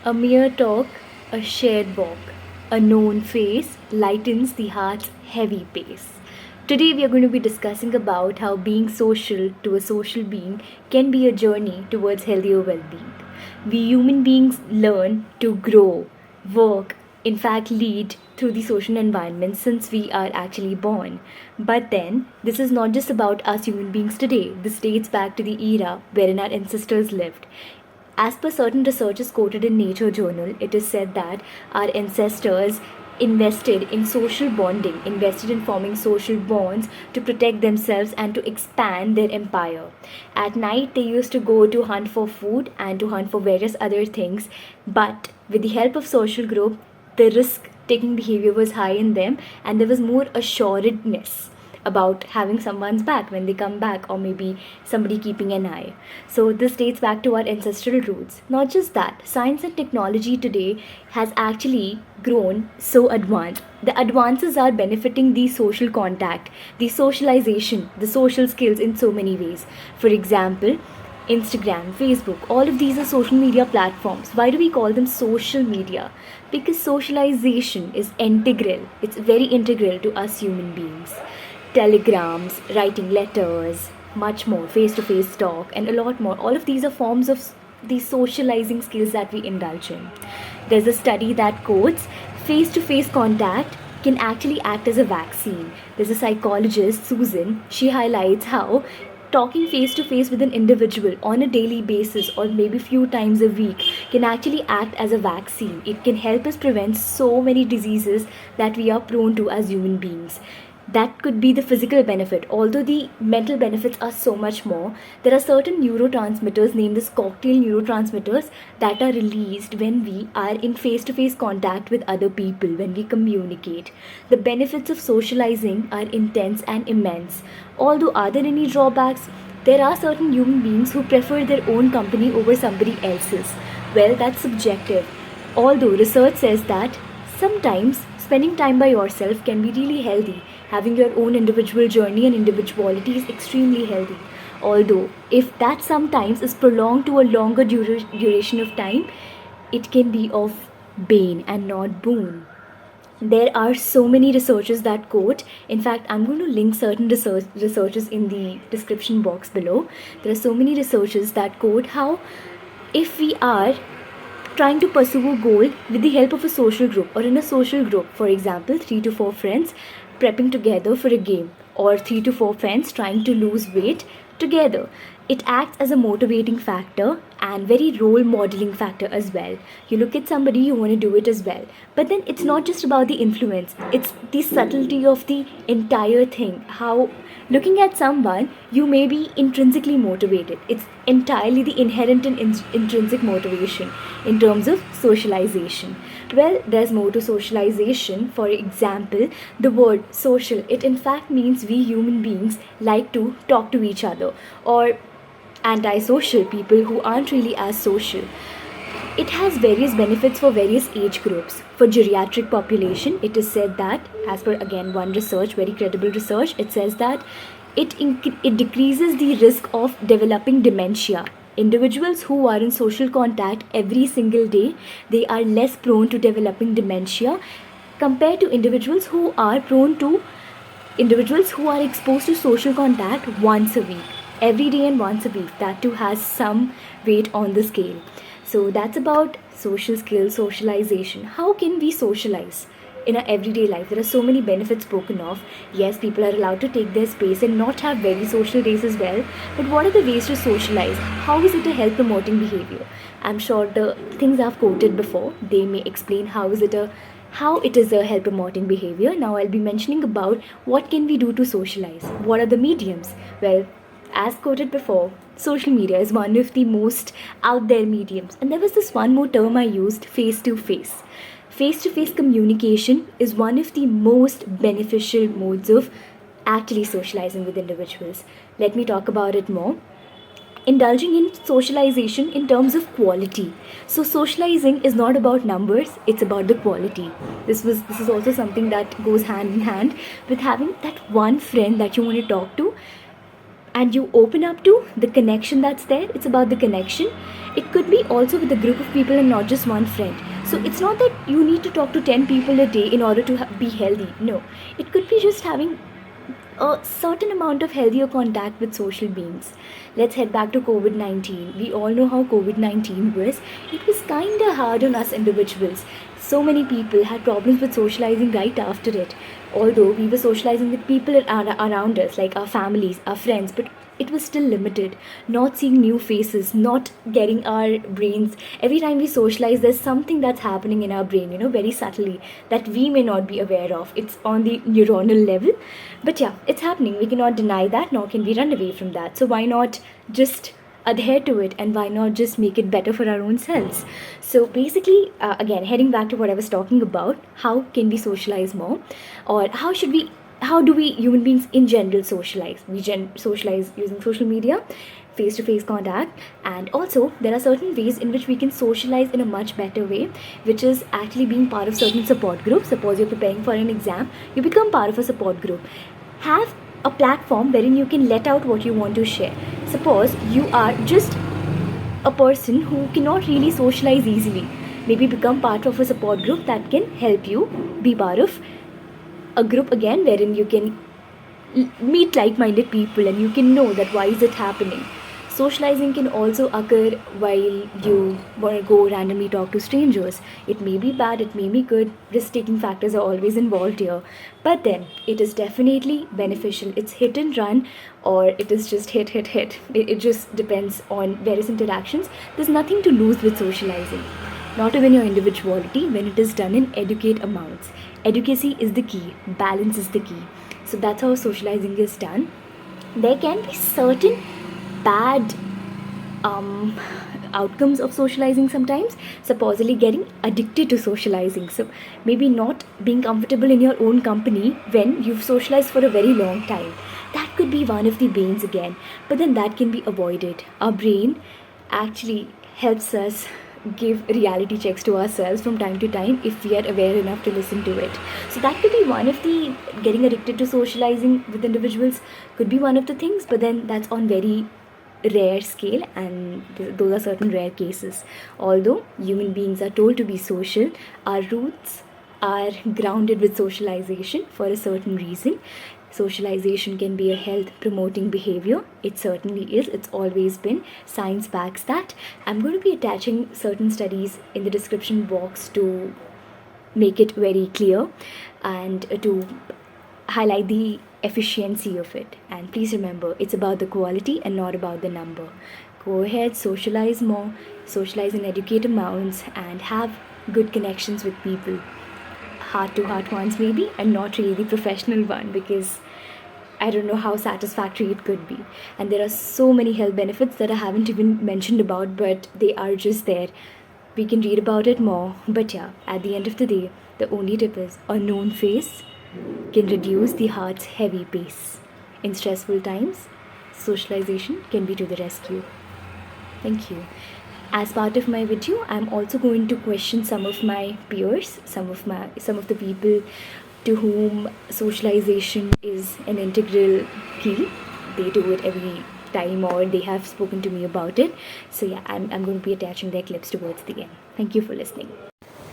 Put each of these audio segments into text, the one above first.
A mere talk, a shared walk, a known face lightens the heart's heavy pace. Today we are going to be discussing about how being social to a social being can be a journey towards healthier well-being. We human beings learn to grow, work, in fact lead through the social environment since we are actually born. But then, this is not just about us human beings today. This dates back to the era wherein our ancestors lived. As per certain researches quoted in Nature Journal, it is said that our ancestors invested in social bonding, invested in forming social bonds to protect themselves and to expand their empire. At night, they used to go to hunt for food and to hunt for various other things, but with the help of social group, the risk taking behavior was high in them and there was more assuredness about having someone's back when they come back, or maybe somebody keeping an eye. So this dates back to our ancestral roots. Not just that, science and technology today has actually grown so advanced. The advances are benefiting the social contact, the socialization, the social skills in so many ways. For example, Instagram, Facebook, all of these are social media platforms. Why do we call them social media? Because socialization is integral. It's very integral to us human beings. Telegrams, writing letters, much more, face-to-face talk, and a lot more. All of these are forms of the socializing skills that we indulge in. There's a study that quotes face-to-face contact can actually act as a vaccine. There's a psychologist, Susan, she highlights how talking face to face with an individual on a daily basis or maybe few times a week can actually act as a vaccine. It can help us prevent so many diseases that we are prone to as human beings. That could be the physical benefit, although the mental benefits are so much more. There are certain neurotransmitters named as cocktail neurotransmitters that are released when we are in face-to-face contact with other people, when we communicate. The benefits of socializing are intense and immense. Although are there any drawbacks? There are certain human beings who prefer their own company over somebody else's. Well, that's subjective. Although research says that sometimes spending time by yourself can be really healthy. Having your own individual journey and individuality is extremely healthy. Although, if that sometimes is prolonged to a longer duration of time, it can be of bane and not boon. There are so many researchers that quote, in fact, I'm going to link certain researchers in the description box below. There are so many researchers that quote how if we are trying to pursue a goal with the help of a social group or in a social group, for example 3 to 4 friends prepping together for a game, or 3 to 4 friends trying to lose weight together, it acts as a motivating factor and very role modeling factor as well. You look at somebody, you want to do it as well. But then it's not just about the influence, it's the subtlety of the entire thing. How looking at someone, you may be intrinsically motivated. It's entirely the inherent and intrinsic motivation in terms of socialization. Well, there's more to socialization. For example, the word social, it in fact means we human beings like to talk to each other, or antisocial people who aren't really as social. It has various benefits for various age groups. For geriatric population, it is said that, as per again one research, very credible research, it says that it decreases the risk of developing dementia. Individuals who are in social contact every single day, they are less prone to developing dementia compared to individuals who are exposed to social contact once a week, every day and once a week. That too has some weight on the scale. So that's about social skills, socialization. How can we socialize in our everyday life? There are so many benefits spoken of. Yes, people are allowed to take their space and not have very social days as well. But what are the ways to socialize? How is it a health promoting behavior? I'm sure the things I've quoted before, they may explain how it is a health promoting behavior. Now I'll be mentioning about what can we do to socialize. What are the mediums? Well, as quoted before, social media is one of the most out there mediums. And there was this one more term I used, face to face. Face to face communication is one of the most beneficial modes of actually socializing with individuals. Let me talk about it more. Indulging in socialization in terms of quality. So socializing is not about numbers, it's about the quality. This is also something that goes hand in hand with having that one friend that you want to talk to and you open up to the connection that's there. It's about the connection. It could be also with a group of people and not just one friend. So it's not that you need to talk to 10 people a day in order to be healthy. No, it could be just having a certain amount of healthier contact with social beings. Let's head back to COVID 19. We all know how COVID 19 was. It was kind of hard on us individuals. So many people had problems with socializing right after it. Although we were socializing with people around us, like our families, our friends, but it was still limited. Not seeing new faces, not getting our brains. Every time we socialize, there's something that's happening in our brain, very subtly, that we may not be aware of. It's on the neuronal level. But yeah, it's happening. We cannot deny that, nor can we run away from that. So why not just adhere to it, and why not just make it better for our own selves? So basically, again, heading back to what I was talking about, how can we socialize more, or how do we human beings in general socialize? We socialize using social media, face to face contact, and also there are certain ways in which we can socialize in a much better way, which is actually being part of certain support groups. Suppose you're preparing for an exam, you become part of a support group. Have a platform wherein you can let out what you want to share. Suppose you are just a person who cannot really socialize easily, maybe become part of a support group that can help you be part of a group again, wherein you can meet like-minded people and you can know that why is it happening. Socializing can also occur while you want to go randomly talk to strangers. It may be bad, it may be good. Risk-taking factors are always involved here, but then it is definitely beneficial. It's hit and run, or it is just hit. It just depends on various interactions. There's nothing to lose with socializing, not even your individuality, when it is done in adequate amounts. Educacy is the key, balance is the key. So that's how socializing is done. There can be certain bad outcomes of socializing sometimes, supposedly getting addicted to socializing. So maybe not being comfortable in your own company when you've socialized for a very long time. That could be one of the banes again, but then that can be avoided. Our brain actually helps us give reality checks to ourselves from time to time if we are aware enough to listen to it. So that could be one of the, getting addicted to socializing with individuals could be one of the things, but then that's on very rare scale, and those are certain rare cases. Although human beings are told to be social, our roots are grounded with socialization for a certain reason. Socialization can be a health promoting behavior. It certainly is. It's always been. Science backs that. I'm going to be attaching certain studies in the description box to make it very clear and to highlight the efficiency of it. And please remember, it's about the quality and not about the number. Go ahead, socialize more, socialize in adequate amounts, and have good connections with people. Heart to heart ones maybe, and not really the professional one, because I don't know how satisfactory it could be. And there are so many health benefits that I haven't even mentioned about, but they are just there. We can read about it more. But yeah, at the end of the day, the only tip is a known face can reduce the heart's heavy pace. In stressful times, socialization can be to the rescue. Thank you. As part of my video, I'm also going to question some of my peers, some of the people to whom socialization is an integral key. They do it every time, or they have spoken to me about it. So yeah, I'm going to be attaching their clips towards the end. Thank you for listening.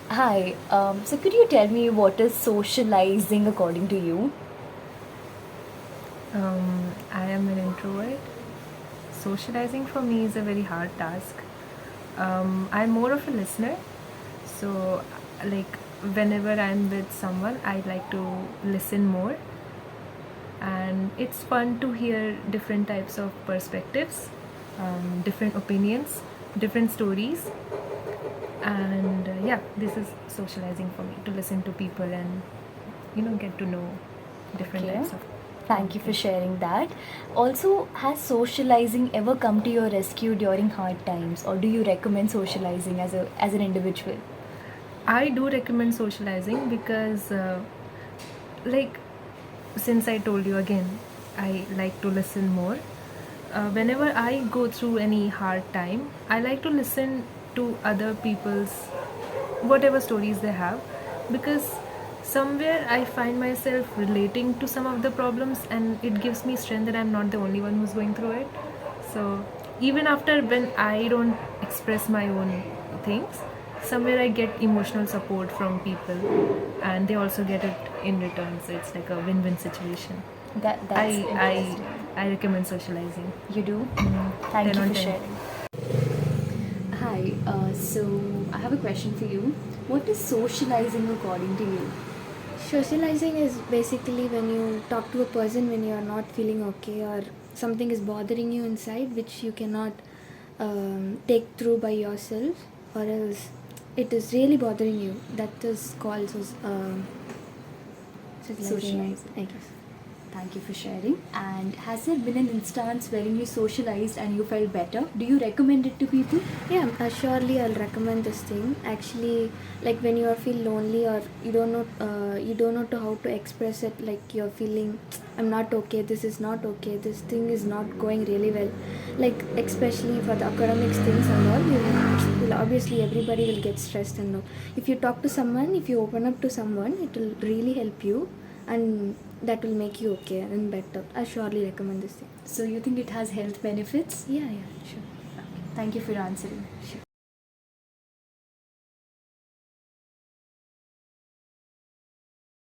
Hi, so could you tell me what is socializing according to you? I am an introvert. Socializing for me is a very hard task. I'm more of a listener, so like whenever I'm with someone, I like to listen more, and it's fun to hear different types of perspectives, different opinions, different stories, and yeah, this is socializing for me, to listen to people and get to know different Okay. types of. Thank you for sharing that. Also, has socializing ever come to your rescue during hard times, or do you recommend socializing as an individual? I do recommend socializing because, like, since I told you again, I like to listen more. Whenever I go through any hard time, I like to listen to other people's whatever stories they have, because somewhere I find myself relating to some of the problems, and it gives me strength that I'm not the only one who's going through it. So even after when I don't express my own things, somewhere I get emotional support from people, and they also get it in return, so it's like a win-win situation. That's I interesting. I recommend socializing. You do? 10 Thank you on for 10. sharing. Hi, so I have a question for you. What is socializing according to you? Socializing is basically when you talk to a person when you are not feeling okay or something is bothering you inside which you cannot take through by yourself, or else it is really bothering you. That is called socializing, Socializing. I guess. Thank you for sharing. And has there been an instance wherein you socialized and you felt better? Do you recommend it to people? Yeah, surely I'll recommend this thing. Actually, like when you are feel lonely or you don't know to how to express it. Like you're feeling, I'm not okay. This is not okay. This thing is not going really well. Like especially for the academics things and all, will obviously everybody will get stressed and all. If you talk to someone, if you open up to someone, it will really help you, and that will make you okay and better. I surely recommend this thing. So you think it has health benefits? Yeah, sure. Thank you for answering. Sure.